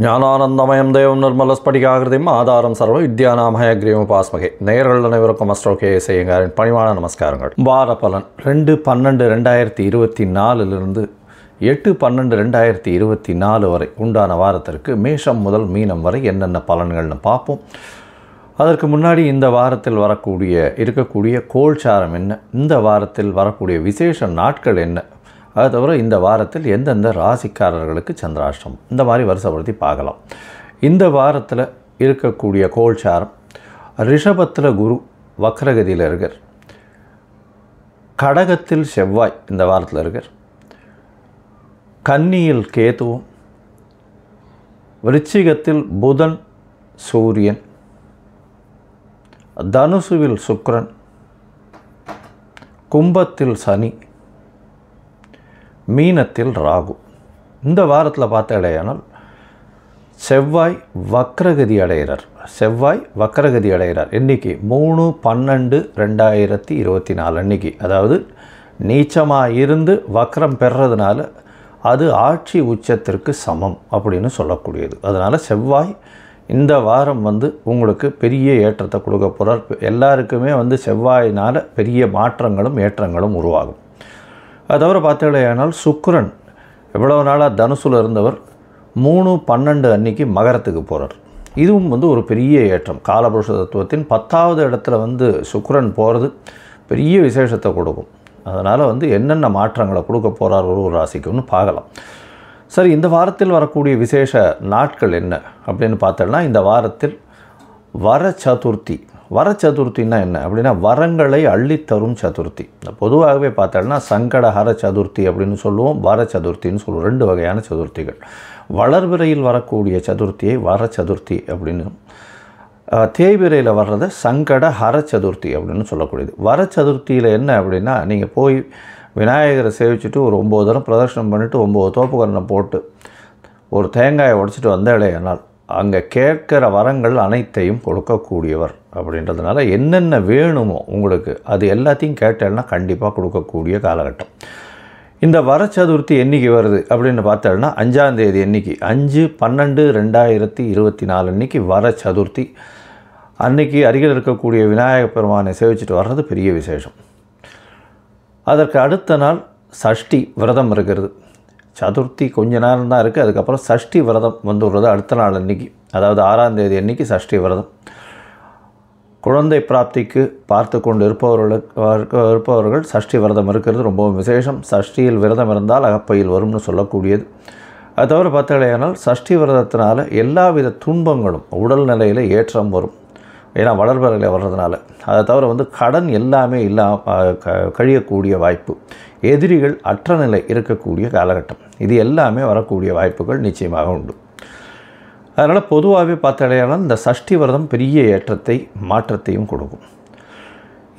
ஞானானந்தமயம் தேவம் நிர்மலஸ்படிகாகிருதிம் ஆதாரம் சர்வ வித்யாநாமயக்ரீவமுபாஸ்மகே. நேயர்கள் அனைவருக்கும் அஸ்ட்ரோகே செய்யுங்காரின் பணிவான நமஸ்காரங்கள். வார பலன் 2/12/2024 8/12/2024 வரை உண்டான வாரத்திற்கு மேஷம் முதல் மீனம் வரை என்னென்ன பலன்கள்னு பார்ப்போம். அதற்கு முன்னாடி இந்த வாரத்தில் இருக்கக்கூடிய கோல்சாரம் என்ன, இந்த வாரத்தில் வரக்கூடிய விசேஷ நாட்கள் என்ன, அது தவிர இந்த வாரத்தில் எந்தெந்த ராசிக்காரர்களுக்கு சந்திராஷ்டமம், இந்த மாதிரி வருஷப்படுத்தி பார்க்கலாம். இந்த வாரத்தில் இருக்கக்கூடிய கோல்சாரம், ரிஷபத்தில் குரு வக்ரகதியில் இருக்கார், கடகத்தில் செவ்வாய் இந்த வாரத்தில் இருக்கார், கன்னியில் கேதுவும், விருச்சிகத்தில் புதன் சூரியன், தனுசுவில் சுக்கிரன், கும்பத்தில் சனி, மீனத்தில் ராகு. இந்த வாரத்தில் பார்த்தாலேயானால் செவ்வாய் வக்ரகதி அடைகிறார். இன்றைக்கி 3/12/2024 அன்றைக்கி, அதாவது நீச்சமாக இருந்து வக்ரம் பெறதுனால அது ஆட்சி உச்சத்திற்கு சமம் அப்படின்னு சொல்லக்கூடியது. அதனால் செவ்வாய் இந்த வாரம் உங்களுக்கு பெரிய ஏற்றத்தை கொடுக்க போகிறார். எல்லாருக்குமே செவ்வாயினால் பெரிய மாற்றங்களும் ஏற்றங்களும் உருவாகும். அது தவிர பார்த்தீங்களேனால் சுக்கிரன் எவ்வளவு நாளாக தனுசில் இருந்தவர் 3/12 அன்னைக்கு மகரத்துக்கு போகிறார். இதுவும் ஒரு பெரிய ஏற்றம். காலபுருஷ தத்துவத்தின் 10வது இடத்துல சுக்கிரன் போகிறது பெரிய விசேஷத்தை கொடுக்கும். அதனால் என்னென்ன மாற்றங்களை கொடுக்க போகிறார் ஒரு ராசிக்குன்னு பார்க்கலாம். சரி, இந்த வாரத்தில் வரக்கூடிய விசேஷ நாட்கள் என்ன அப்படின்னு பார்த்தோம்னா, இந்த வாரத்தில் வர சதுர்த்தின்னா என்ன அப்படின்னா வரங்களை அள்ளித்தரும் சதுர்த்தி. பொதுவாகவே பார்த்தோம்னா சங்கடஹர சதுர்த்தி அப்படின்னு சொல்லுவோம், வர சதுர்த்தின்னு சொல்லுவோம். 2 வகையான சதுர்த்திகள். வளர்பிறையில் வரக்கூடிய சதுர்த்தியை வர சதுர்த்தி அப்படின்னு, தேய்பிறையில் வர்றதை சங்கடஹர சதுர்த்தி அப்படின்னு சொல்லக்கூடியது. வர சதுர்த்தியில் என்ன அப்படின்னா, நீங்கள் போய் விநாயகரை சேவிச்சுட்டு ஒரு 9 தரம் பிரதர்ஷனம் பண்ணிவிட்டு 9 தோப்புக்கரணம் போட்டு ஒரு தேங்காயை உடைச்சிட்டு வந்தாலேயானால் அங்கே கேட்கிற வரங்கள் அனைத்தையும் கொடுக்கக்கூடியவர் அப்படின்றதுனால என்னென்ன வேணுமோ உங்களுக்கு அது எல்லாத்தையும் கேட்டேன்னா கண்டிப்பாக கொடுக்கக்கூடிய காலகட்டம். இந்த வர சதுர்த்தி என்றைக்கு வருது அப்படின்னு பார்த்தோம்னா 5ஆம் தேதி அன்றைக்கி, 5/12/2024 அன்றைக்கி வர சதுர்த்தி. அன்றைக்கி அருகில் இருக்கக்கூடிய விநாயகப் பெருமானை சேவிச்சுட்டு வர்றது பெரிய விசேஷம். அதற்கு அடுத்த நாள் சஷ்டி விரதம் இருக்கிறது. சதுர்த்தி கொஞ்ச நேரம் தான் இருக்குது, அதுக்கப்புறம் சஷ்டி விரதம் வந்துடுறது அடுத்த நாள் அன்றைக்கி, அதாவது 6ஆம் தேதி அன்றைக்கி சஷ்டி விரதம். குழந்தை பிராப்திக்கு பார்த்து கொண்டு இருப்பவர்கள் சஷ்டி விரதம் இருக்கிறது ரொம்பவும் விசேஷம். சஷ்டியில் விரதம் இருந்தால் அகப்பையில் வரும்னு சொல்லக்கூடியது. அது தவிர பார்த்தீங்கன்னா சஷ்டி விரதத்தினால எல்லாவித துன்பங்களும் உடல்நிலையில் ஏற்றம் வரும். ஏன்னா வளர்பிறையில் வர்றதுனால. அதை தவிர கடன் எல்லாமே கழியக்கூடிய வாய்ப்பு, எதிரிகள் அற்ற நிலை இருக்கக்கூடிய காலகட்டம், இது எல்லாமே வரக்கூடிய வாய்ப்புகள் நிச்சயமாக உண்டு. அதனால் பொதுவாகவே பார்த்தாலேயானால் இந்த சஷ்டி விரதம் பெரிய ஏற்றத்தை மாற்றத்தையும் கொடுக்கும்.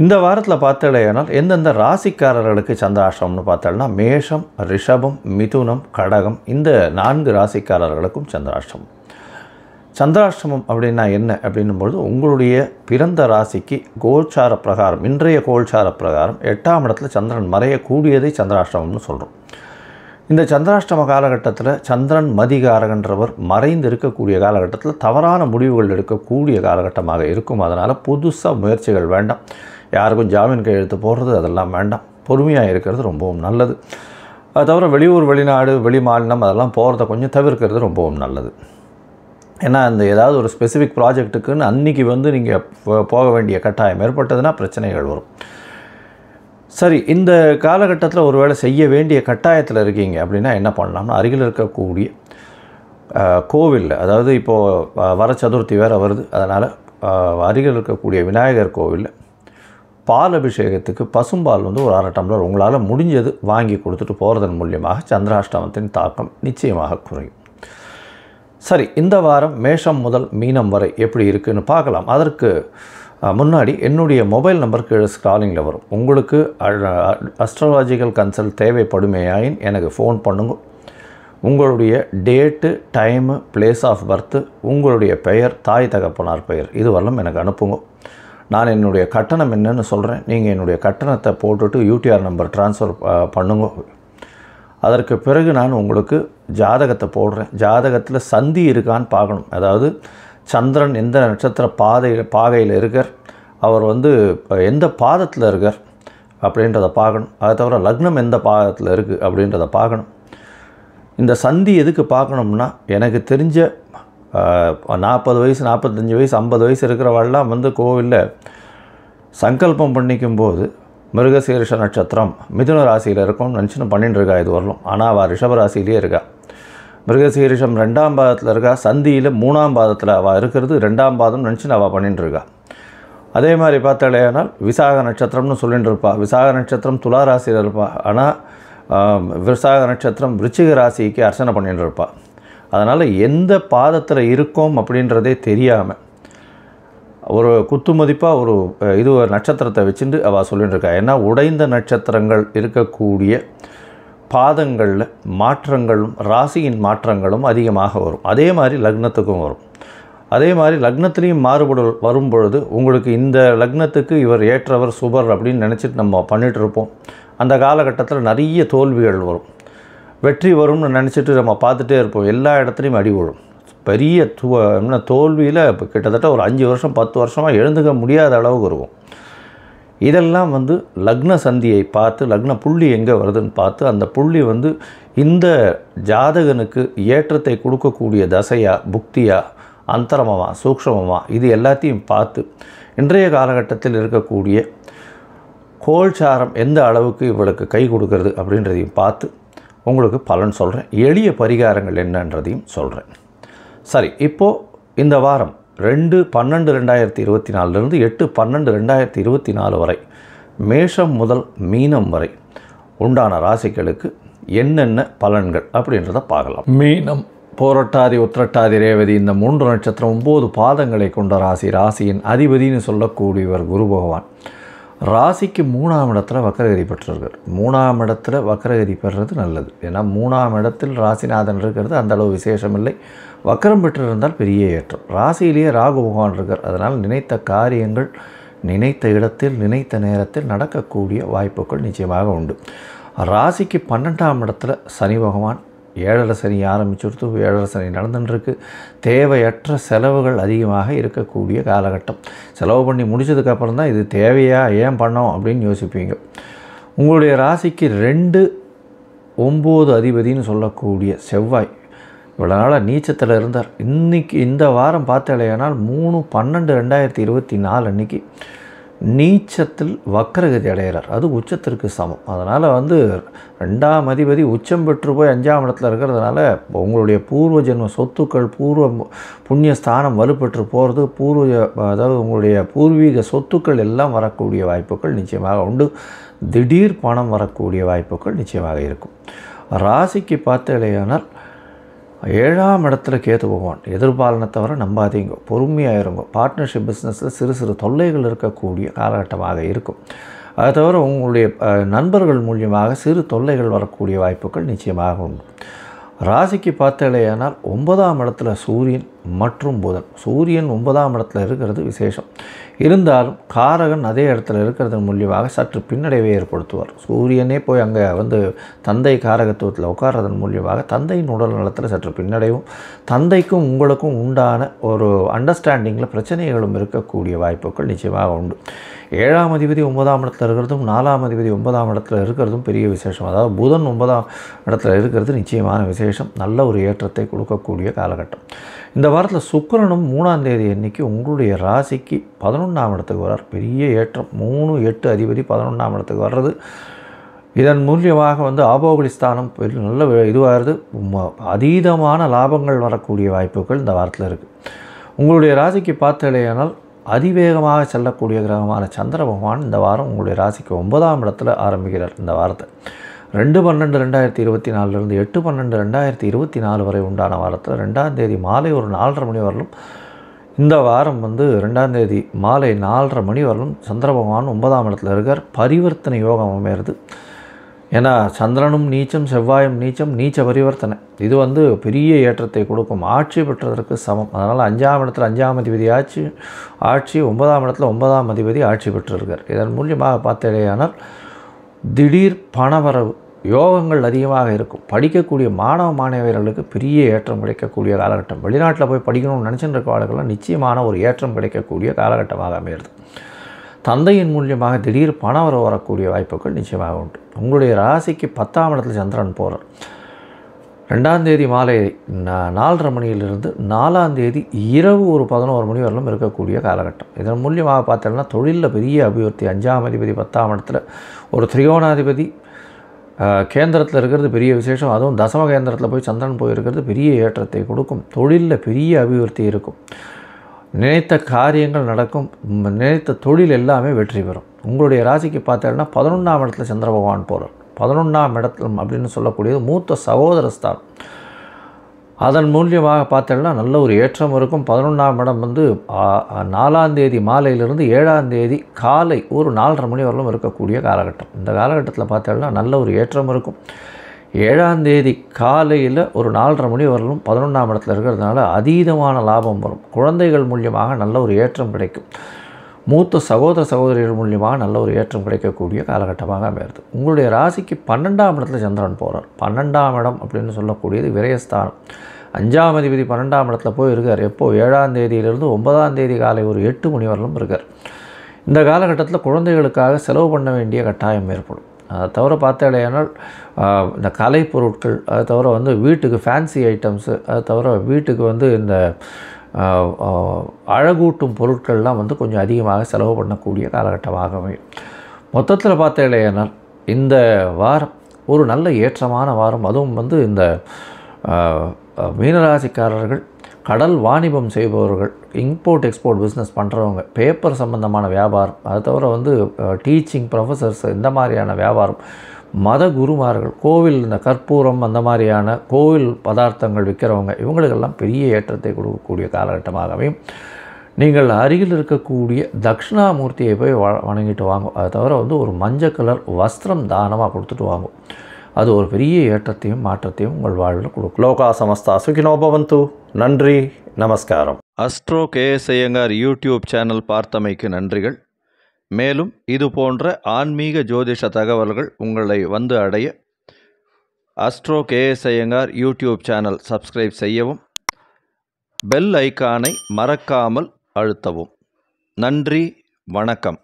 இந்த வாரத்தில் பார்த்தாலேயானால் எந்தெந்த ராசிக்காரர்களுக்கு சந்திராஷ்டமம்னு பார்த்தாலும் மேஷம், ரிஷபம், மிதுனம், கடகம், இந்த 4 ராசிக்காரர்களுக்கும் சந்திராஷ்டமம் அப்படின்னா என்ன அப்படின்னும்பொழுது உங்களுடைய பிறந்த ராசிக்கு கோல்சார பிரகாரம், இன்றைய கோல்சார பிரகாரம் 8ஆம் இடத்துல சந்திரன் மறையக்கூடியதை சந்திராஷ்டமம்னு சொல்கிறோம். இந்த சந்திராஷ்டம காலகட்டத்தில் சந்திரன் மதிகாரகன்றவர் மறைந்து இருக்கக்கூடிய காலகட்டத்தில் தவறான முடிவுகள் எடுக்கக்கூடிய காலகட்டமாக இருக்கும். அதனால் புதுசாக முயற்சிகள் வேண்டாம். யாருக்கும் ஜாமீன் கையெழுத்து போடுறது அதெல்லாம் வேண்டாம். பொறுமையாக இருக்கிறது ரொம்பவும் நல்லது. அது தவிர வெளியூர், வெளிநாடு, வெளி மாநிலம் அதெல்லாம் போகிறத கொஞ்சம் தவிர்க்கிறது ரொம்பவும் நல்லது. ஏன்னா அந்த ஏதாவது ஒரு ஸ்பெசிஃபிக் ப்ராஜெக்ட்டுக்குன்னு அன்றைக்கி நீங்கள் போக வேண்டிய கட்டாயம் ஏற்பட்டதுன்னா பிரச்சனைகள் வரும். சரி, இந்த காலகட்டத்தில் ஒரு வேளை செய்ய வேண்டிய கட்டாயத்தில் இருக்கீங்க அப்படின்னா என்ன பண்ணலாம்னா, அருகில் இருக்கக்கூடிய கோவிலில், அதாவது இப்போது வர சதுர்த்தி வேறு வருது, அதனால் அருகில் இருக்கக்கூடிய விநாயகர் கோவிலில் பால் அபிஷேகத்துக்கு பசும்பால் ஒரு 1/2 டம்ளர் உங்களால் முடிஞ்சது வாங்கி கொடுத்துட்டு போகிறதன் மூலியமாக சந்திராஷ்டமத்தின் தாக்கம் நிச்சயமாக குறையும். சரி, இந்த வாரம் மேஷம் முதல் மீனம் வரை எப்படி இருக்குதுன்னு பார்க்கலாம். அதற்கு முன்னாடி என்னுடைய மொபைல் நம்பர் கீழே ஸ்க்ராலிங்கில் வரும். உங்களுக்கு அஸ்ட்ராலஜிக்கல் கன்சல்ட் தேவைப்படுமேயாயின் எனக்கு ஃபோன் பண்ணுங்க. உங்களுடைய date, time, place of birth, உங்களுடைய பெயர், தாய் தகப்பனார் பெயர், இது வரலும் எனக்கு அனுப்புங்க. நான் என்னுடைய கட்டணம் என்னன்னு சொல்கிறேன். நீங்கள் என்னுடைய கட்டணத்தை போட்டுட்டு UTR நம்பர் ட்ரான்ஸ்ஃபர் பண்ணுங்க. அதற்கு பிறகு நான் உங்களுக்கு ஜாதகத்தை போடுறேன். ஜாதகத்தில் சந்தி இருக்கான்னு பார்க்கணும். அதாவது சந்திரன் எந்த நட்சத்திர பாகையில் இருக்கார், அவர் வந்து எந்த பாதத்தில் இருக்கார் அப்படின்றத பார்க்கணும். அதை தவிர லக்னம் எந்த பாதத்தில் இருக்குது அப்படின்றத பார்க்கணும். இந்த சந்தி எதுக்கு பார்க்கணும்னா, எனக்கு தெரிஞ்ச 40 வயசு 45 வயசு 50 வயசு இருக்கிறவாள்லாம் வந்து கோவிலில் சங்கல்பம் பண்ணிக்கும்போது மிருகசீரிஷ நட்சத்திரம் மிதுன ராசியில் இருக்கும்னு நினச்சின்னு பண்ணிட்டு இருக்கா இது வரலும். ஆனால் அவள் ரிஷப ராசியிலே இருக்கா. மிருகசீரிஷம் 2ஆம் பாதத்தில் இருக்கா, சந்தியில் 3ஆம் பாதத்தில் அவள் இருக்கிறது 2ஆம் பாதம் நினச்சின்னு அவள் பண்ணிட்டு இருக்கா. அதே மாதிரி பார்த்தாலேனால் விசாக நட்சத்திரம்னு சொல்லிட்டு இருப்பாள். விசாக நட்சத்திரம் துலா ராசியில் இருப்பாள். ஆனால் விசாக நட்சத்திரம் விருச்சிக ராசிக்கு அர்ச்சனை பண்ணிட்டு இருப்பாள். அதனால் எந்த பாதத்தில் இருக்கோம் அப்படின்றதே தெரியாமல் ஒரு குத்து மதிப்பாக ஒரு நட்சத்திரத்தை வச்சுட்டு அவள் சொல்லிட்டு இருக்கா. ஏன்னா உடைந்த நட்சத்திரங்கள் இருக்கக்கூடிய பாதங்களில் மாற்றங்களும் ராசியின் மாற்றங்களும் அதிகமாக வரும். அதே மாதிரி லக்னத்துக்கும் வரும். அதே மாதிரி லக்னத்துலேயும் மாறுபடல் வரும்பொழுது உங்களுக்கு இந்த லக்னத்துக்கு இவர் ஏற்றவர் சுபர் அப்படின்னு நினச்சிட்டு நம்ம பண்ணிகிட்டு இருப்போம். அந்த காலகட்டத்தில் நிறைய தோல்விகள் வரும். வெற்றி வரும்னு நினச்சிட்டு நம்ம பார்த்துட்டே இருப்போம். எல்லா இடத்துலையும் அடி விழும். பெரிய தோல்வியில் இப்போ கிட்டத்தட்ட ஒரு 5 வருஷம் 10 வருஷமாக எழுந்துக்க முடியாத அளவுக்கு இருக்கும். இதெல்லாம் வந்து லக்ன சந்தியை பார்த்து, லக்ன புள்ளி எங்கே வருதுன்னு பார்த்து, அந்த புள்ளி வந்து இந்த ஜாதகனுக்கு ஏற்றத்தை கொடுக்கக்கூடிய தசையா புக்தியா அந்தரமமா சூக்ஷ்மமா இது எல்லாத்தையும் பார்த்து இன்றைய காலகட்டத்தில் இருக்கக்கூடிய கோல்சாரம் எந்த அளவுக்கு இவளுக்கு கை கொடுக்கறது அப்படின்றதையும் பார்த்து உங்களுக்கு பலன் சொல்கிறேன். எளிய பரிகாரங்கள் என்னன்றதையும் சொல்கிறேன். சரி, இப்போது இந்த வாரம் 2/12/2024 8/12/2024 வரை மேஷம் முதல் மீனம் வரை உண்டான ராசிகளுக்கு என்னென்ன பலன்கள் அப்படின்றத பார்க்கலாம். மீனம், போரட்டாதி, உத்திரட்டாதி, ரேவதி இந்த 3 நட்சத்திரம் 9 பாதங்களை கொண்ட ராசி. ராசியின் அதிபதினு சொல்லக்கூடியவர் குரு பகவான். ராசிக்கு 3ஆம் இடத்துல வக்கரகதி பெற்றிருக்கார். 3ஆம் இடத்துல வக்கரகதி பெறுறது நல்லது. ஏன்னா 3ஆம் இடத்தில் ராசிநாதன் இருக்கிறது அந்த அளவு விசேஷம் இல்லை. வக்கரம் பெற்றிருந்தால் பெரிய ஏற்றம். ராசியிலேயே ராகு பகவான் இருக்கார். அதனால் நினைத்த காரியங்கள் நினைத்த இடத்தில் நினைத்த நேரத்தில் நடக்கக்கூடிய வாய்ப்புகள் நிச்சயமாக உண்டு. ராசிக்கு 12ஆம் இடத்துல சனி பகவான். 7 சனி ஆரம்பிச்சுடுத்து. 7 சனி நடந்துட்டுருக்கு. தேவையற்ற செலவுகள் அதிகமாக இருக்கக்கூடிய காலகட்டம். செலவு பண்ணி முடிச்சதுக்கப்புறம் தான் இது தேவையா ஏன் பண்ணோம் அப்படின்னு யோசிப்பீங்க. உங்களுடைய ராசிக்கு 2 9 அதிபதினு சொல்லக்கூடிய செவ்வாய் இவ்வளோ நாளாக நீச்சத்தில் இருந்தார். இன்றைக்கி இந்த வாரம் பார்த்தாலேயானால் 3/12/2024 அன்றைக்கி நீச்சத்தில் வக்கரகதி அடைகிறார். அது உச்சத்திற்கு சமம். அதனால் வந்து 2ஆம் அதிபதி உச்சம் பெற்று போய் 5ஆம் இடத்துல இருக்கிறதுனால உங்களுடைய பூர்வ ஜென்ம சொத்துக்கள் பூர்வ புண்ணிய ஸ்தானம் வலுப்பெற்று போகிறது. அதாவது உங்களுடைய பூர்வீக சொத்துக்கள் எல்லாம் வரக்கூடிய வாய்ப்புகள் நிச்சயமாக உண்டு. திடீர் பணம் வரக்கூடிய வாய்ப்புகள் நிச்சயமாக இருக்கும். ராசிக்கு பார்த்தாலேயானால் 7ஆம் இடத்துல கேது பகவான். எதிர்பாலனை தவிர நம்பாதீங்க, பொறுமையாக இருங்க. பார்ட்னர்ஷிப் பிஸ்னஸில் சிறு சிறு தொல்லைகள் இருக்கக்கூடிய காலகட்டமாக இருக்கும். அதை தவிர உங்களுடைய நண்பர்கள் மூலியமாக சிறு தொல்லைகள் வரக்கூடிய வாய்ப்புகள் நிச்சயமாக உண்டு. ராசிக்கு பார்த்தாலேயானால் 9ஆம் இடத்துல சூரியன் மற்றும் புதன். சூரியன் 9ஆம் இடத்துல இருக்கிறது விசேஷம். இருந்தாலும் காரகன் அதே இடத்துல இருக்கிறதன் மூலியமாக சற்று பின்னடைவை ஏற்படுத்துவார். சூரியனே போய் அங்கே வந்து தந்தை காரகத்துவத்தில் உட்கார்றதன் மூலியமாக தந்தையின் உடல் நலத்தில் சற்று பின்னடைவும், தந்தைக்கும் உங்களுக்கும் உண்டான ஒரு அண்டர்ஸ்டாண்டிங்கில் பிரச்சனைகளும் இருக்கக்கூடிய வாய்ப்புகள் நிச்சயமாக உண்டு. 7ஆம் அதிபதி 9ஆம் இடத்துல இருக்கிறதும் 4ஆம் அதிபதி 9ஆம் இடத்துல இருக்கிறதும் பெரிய விசேஷம். அதாவது புதன் 9ஆம் இடத்துல இருக்கிறது நிச்சயமான விசேஷம். நல்ல ஒரு ஏற்றத்தை கொடுக்கக்கூடிய காலகட்டம். இந்த வாரத்தில் சுக்கிரனும் 3ஆம் தேதி அன்றைக்கி உங்களுடைய ராசிக்கு 11ஆம் இடத்துக்கு வர்றார். பெரிய ஏற்றம். 3/8 அதிபதி 11ஆம் இடத்துக்கு வர்றது இதன் மூலியமாக வந்து ஆபோகலிஸ்தானம் நல்ல இதுவாகிறது. அதீதமான லாபங்கள் வரக்கூடிய வாய்ப்புகள் இந்த வாரத்தில் இருக்குது. உங்களுடைய ராசிக்கு பார்த்தாலேயானால் அதிவேகமாக செல்லக்கூடிய கிரகமான சந்திர பகவான் இந்த வாரம் உங்களுடைய ராசிக்கு 9ஆம் இடத்துல ஆரம்பிக்கிறார். இந்த வாரத்தை 2/12/2024 8/12/2024 வரை உண்டான வாரத்தில் 2ஆம் தேதி மாலை ஒரு 4:30 மணி வரலும், இந்த வாரம் வந்து 2ஆம் தேதி மாலை 4:30 மணி வரலும் சந்திர பகவான் 9ஆம் இடத்துல இருக்கார். பரிவர்த்தனை யோகம் அமையிறது. ஏன்னா சந்திரனும் நீச்சம், செவ்வாயும் நீச்சம், நீச்ச பரிவர்த்தனை. இது வந்து பெரிய ஏற்றத்தை கொடுக்கும். ஆட்சி பெற்றதற்கு சமம். அதனால் 5ஆம் இடத்துல 5ஆம் அதிபதி ஆட்சி 9ஆம் இடத்துல 9ஆம் அதிபதி ஆட்சி பெற்றிருக்கார். இதன் மூலியமாக பார்த்தேனால் திடீர் பணவரவு யோகங்கள் அதிகமாக இருக்கும். படிக்கக்கூடிய மாணவ மாணவியர்களுக்கு பெரிய ஏற்றம் கிடைக்கக்கூடிய காலகட்டம். வெளிநாட்டில் போய் படிக்கணும்னு நினச்சிட்டு இருக்கவர்களுக்கெல்லாம் நிச்சயமான ஒரு ஏற்றம் கிடைக்கக்கூடிய காலகட்டமாக அமையிறது. தந்தையின் மூலியமாக திடீர் பணம் வரக்கூடிய வாய்ப்புகள் நிச்சயமாக உண்டு. உங்களுடைய ராசிக்கு 10ஆம் இடத்துல சந்திரன் போகிறார். 2ஆம் தேதி மாலை 4:30 மணியிலிருந்து 4ஆம் தேதி இரவு ஒரு 11 மணி வரலும் இருக்கக்கூடிய காலகட்டம். இதன் மூலியமாக பார்த்தோம்னா தொழிலில் பெரிய அபிவிருத்தி. 5ஆம் அதிபதி 10ஆம் இடத்துல ஒரு திரிகோணாதிபதி கேந்திரத்தில் இருக்கிறது பெரிய விசேஷம். அதுவும் தசம கேந்திரத்தில் போய் சந்திரன் போயிருக்கிறது பெரிய ஏற்றத்தை கொடுக்கும். தொழிலில் பெரிய அபிவிருத்தி இருக்கும். நினைத்த காரியங்கள் நடக்கும். நினைத்த தொழில் எல்லாமே வெற்றி பெறும். உங்களுடைய ராசிக்கு பார்த்தோம்னா 11ஆம் இடத்துல சந்திர பகவான் போகிறார். 11ஆம் இடத்துல அப்படின்னு சொல்லக்கூடியது மூத்த சகோதரஸ்தானம். அதன் மூலியமாக பார்த்தோம்னா நல்ல ஒரு ஏற்றம் இருக்கும். 11ஆம் இடம் வந்து 4ஆம் தேதி மாலையிலிருந்து 7ஆம் தேதி காலை ஒரு 4:30 மணி வரலும் இருக்கக்கூடிய காலகட்டம். இந்த காலகட்டத்தில் பார்த்தோம்னா நல்ல ஒரு ஏற்றம் இருக்கும். 7ஆம் தேதி காலையில் ஒரு 4:30 மணி வரலும் 11ஆம் இடத்துல இருக்கிறதுனால அதீதமான லாபம் வரும். குழந்தைகள் மூலியமாக நல்ல ஒரு ஏற்றம் கிடைக்கும். மூத்த சகோதர சகோதரிகள் மூலியமாக நல்ல ஒரு ஏற்றம் கிடைக்கக்கூடிய காலகட்டமாக அமைகிறது. உங்களுடைய ராசிக்கு 12ஆம் இடத்துல சந்திரன் போகிறார். 12ஆம் இடம் அப்படின்னு சொல்லக்கூடியது விரயஸ்தானம். 5ஆம் அதிபதி 12ஆம் இடத்துல போய் இருக்கார். எப்போ 7ஆம் தேதியிலிருந்து 9ஆம் தேதி காலை ஒரு 8 மணி வரலும் இருக்கார். இந்த காலகட்டத்தில் குழந்தைகளுக்காக செலவு பண்ண வேண்டிய கட்டாயம் ஏற்படும். அதை தவிர பார்த்தாலேனால் இந்த கலை பொருட்கள், அதை தவிர வந்து வீட்டுக்கு ஃபேன்சி ஐட்டம்ஸு, அதை தவிர வீட்டுக்கு வந்து இந்த அழகூட்டும் பொருட்கள்லாம் வந்து கொஞ்சம் அதிகமாக செலவு பண்ணக்கூடிய காலகட்டமாக அமையும். மொத்தத்தில் பார்த்தாலேனால் இந்த வாரம் ஒரு நல்ல ஏற்றமான வாரம். அதுவும் வந்து இந்த மீனராசிக்காரர்கள், கடல் வாணிபம் செய்பவர்கள், இம்போர்ட் எக்ஸ்போர்ட் பிஸ்னஸ் பண்ணுறவங்க, பேப்பர் சம்பந்தமான வியாபாரம், அது தவிர வந்து டீச்சிங் ப்ரொஃபஸர்ஸ், இந்த மாதிரியான வியாபாரம், மத குருமார்கள், கோவில் இந்த கற்பூரம் அந்த மாதிரியான கோவில் பதார்த்தங்கள் விற்கிறவங்க, இவங்களுக்கெல்லாம் பெரிய ஏற்றத்தை கொடுக்கக்கூடிய காலகட்டமாகவே நீங்கள் அருகில் இருக்கக்கூடிய தட்சிணாமூர்த்தியை போய் வணங்கிட்டு வாங்கும். அதை தவிர வந்து ஒரு மஞ்சள் கலர் வஸ்திரம் தானமாக கொடுத்துட்டு வாங்கும். அது ஒரு பெரிய ஏற்றத்தையும் மாற்றத்தையும் உங்கள் வாழ்வில் கொடுக்கும். லோகா சமஸ்தா சுகினோ பவந்து. நன்றி, நமஸ்காரம். Astro KS Iyengar YouTube channel பார்த்தமைக்கு நன்றிகள். மேலும் இது போன்ற ஆன்மீக ஜோதிஷ தகவல்கள் உங்களை வந்து அடைய astro KS Iyengar YouTube channel subscribe செய்யவும், பெல் ஐக்கானை மறக்காமல் அழுத்தவும். நன்றி, வணக்கம்.